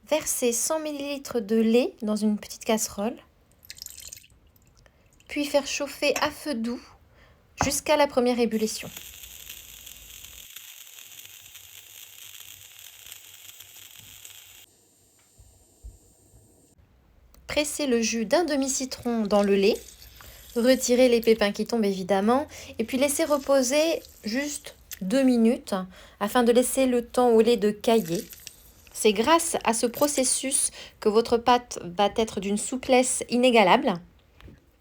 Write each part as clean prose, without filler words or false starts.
Versez 100 ml de lait dans une petite casserole, puis faire chauffer à feu doux jusqu'à la première ébullition. Pressez le jus d'un demi-citron dans le lait, retirez les pépins qui tombent évidemment, et puis laissez reposer juste 2 minutes afin de laisser le temps au lait de cailler. C'est grâce à ce processus que votre pâte va être d'une souplesse inégalable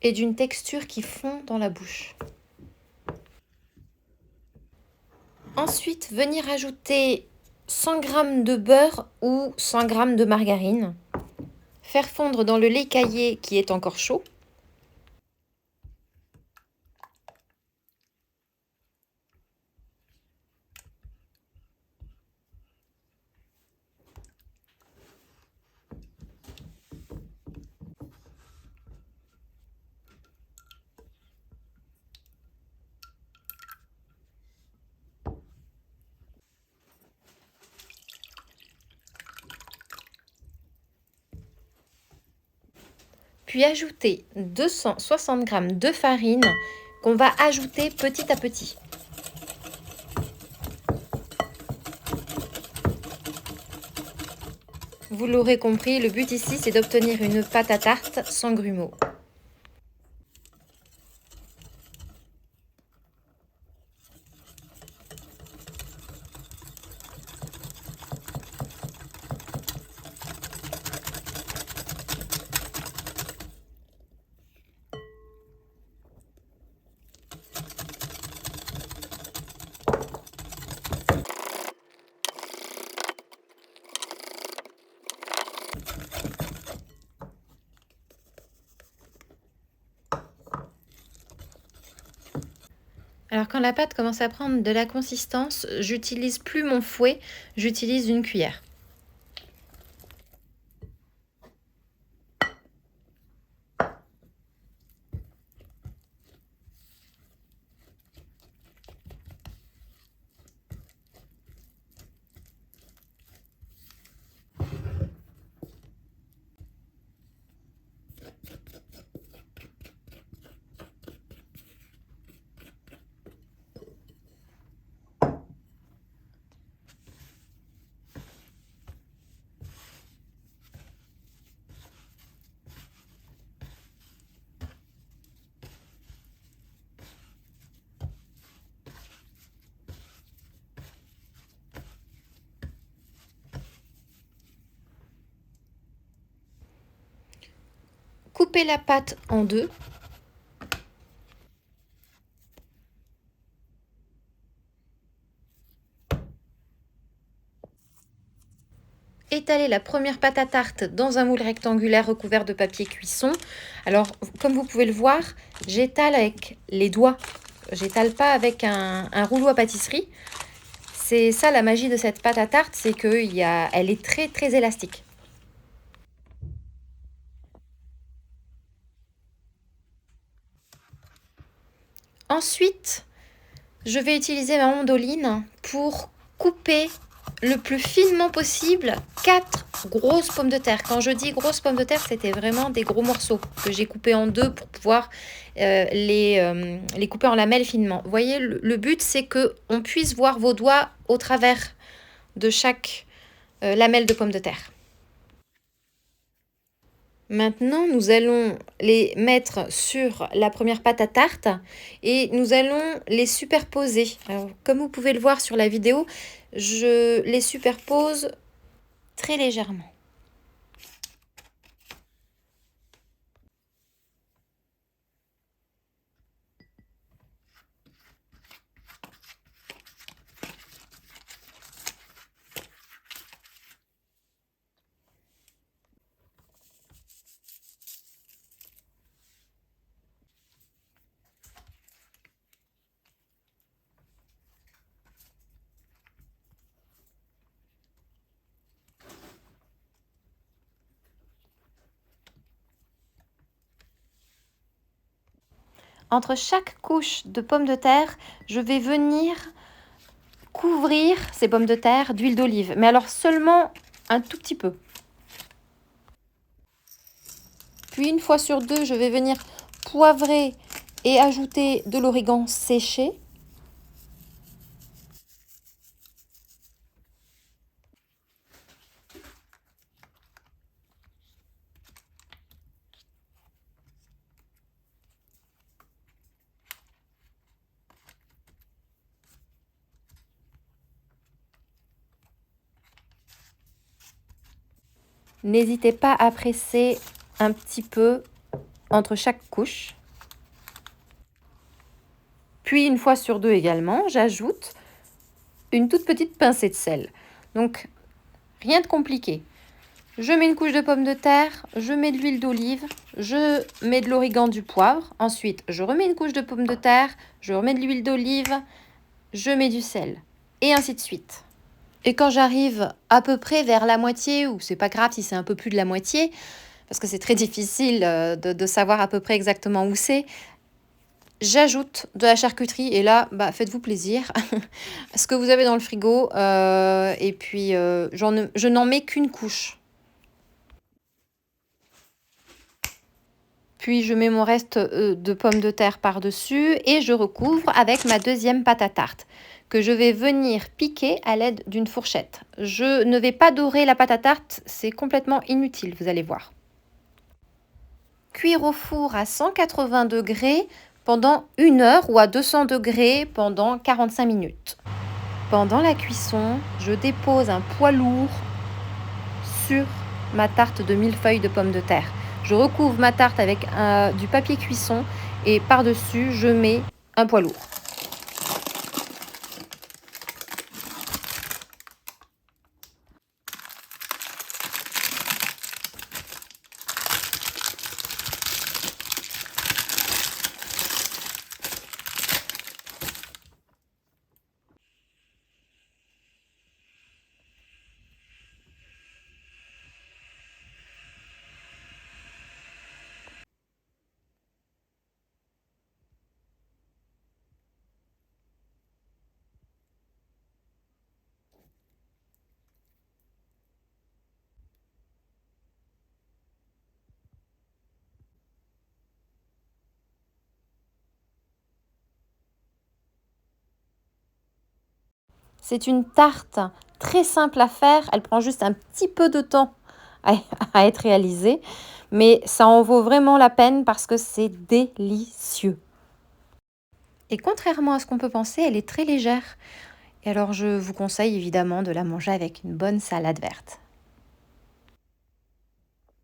et d'une texture qui fond dans la bouche. Ensuite, venir ajouter 100 g de beurre ou 100 g de margarine. Faire fondre dans le lait caillé qui est encore chaud. Puis ajouter 260 g de farine qu'on va ajouter petit à petit. Vous l'aurez compris, le but ici, c'est d'obtenir une pâte à tarte sans grumeaux. Alors quand la pâte commence à prendre de la consistance, j'utilise plus mon fouet, j'utilise une cuillère. Coupez la pâte en deux. Étalez la première pâte à tarte dans un moule rectangulaire recouvert de papier cuisson. Alors, comme vous pouvez le voir, j'étale avec les doigts. J'étale pas avec un rouleau à pâtisserie. C'est ça la magie de cette pâte à tarte, c'est qu'elle est très très élastique. Ensuite, je vais utiliser ma mandoline pour couper le plus finement possible 4 grosses pommes de terre. Quand je dis grosses pommes de terre, c'était vraiment des gros morceaux que j'ai coupés en deux pour pouvoir les couper en lamelles finement. Vous voyez, le but, c'est qu'on puisse voir vos doigts au travers de chaque lamelle de pommes de terre. Maintenant, nous allons les mettre sur la première pâte à tarte et nous allons les superposer. Alors, comme vous pouvez le voir sur la vidéo, je les superpose très légèrement. Entre chaque couche de pommes de terre, je vais venir couvrir ces pommes de terre d'huile d'olive. Mais alors seulement un tout petit peu. Puis une fois sur deux, je vais venir poivrer et ajouter de l'origan séché. N'hésitez pas à presser un petit peu entre chaque couche. Puis une fois sur deux également, j'ajoute une toute petite pincée de sel. Donc rien de compliqué. Je mets une couche de pommes de terre, je mets de l'huile d'olive, je mets de l'origan, du poivre. Ensuite, je remets une couche de pommes de terre, je remets de l'huile d'olive, je mets du sel. Et ainsi de suite. Et quand j'arrive à peu près vers la moitié, ou c'est pas grave si c'est un peu plus de la moitié, parce que c'est très difficile de savoir à peu près exactement où c'est, j'ajoute de la charcuterie. Et là, faites-vous plaisir. Ce que vous avez dans le frigo. Et puis, je n'en mets qu'une couche. Puis je mets mon reste de pommes de terre par-dessus et je recouvre avec ma deuxième pâte à tarte que je vais venir piquer à l'aide d'une fourchette. Je ne vais pas dorer la pâte à tarte, c'est complètement inutile, vous allez voir. Cuire au four à 180 degrés pendant 1 heure ou à 200 degrés pendant 45 minutes. Pendant la cuisson, je dépose un poids lourd sur ma tarte de millefeuille de pommes de terre. Je recouvre ma tarte avec du papier cuisson et par-dessus, je mets un poids lourd. C'est une tarte très simple à faire, elle prend juste un petit peu de temps à être réalisée, mais ça en vaut vraiment la peine parce que c'est délicieux. Et contrairement à ce qu'on peut penser, elle est très légère. Et alors je vous conseille évidemment de la manger avec une bonne salade verte.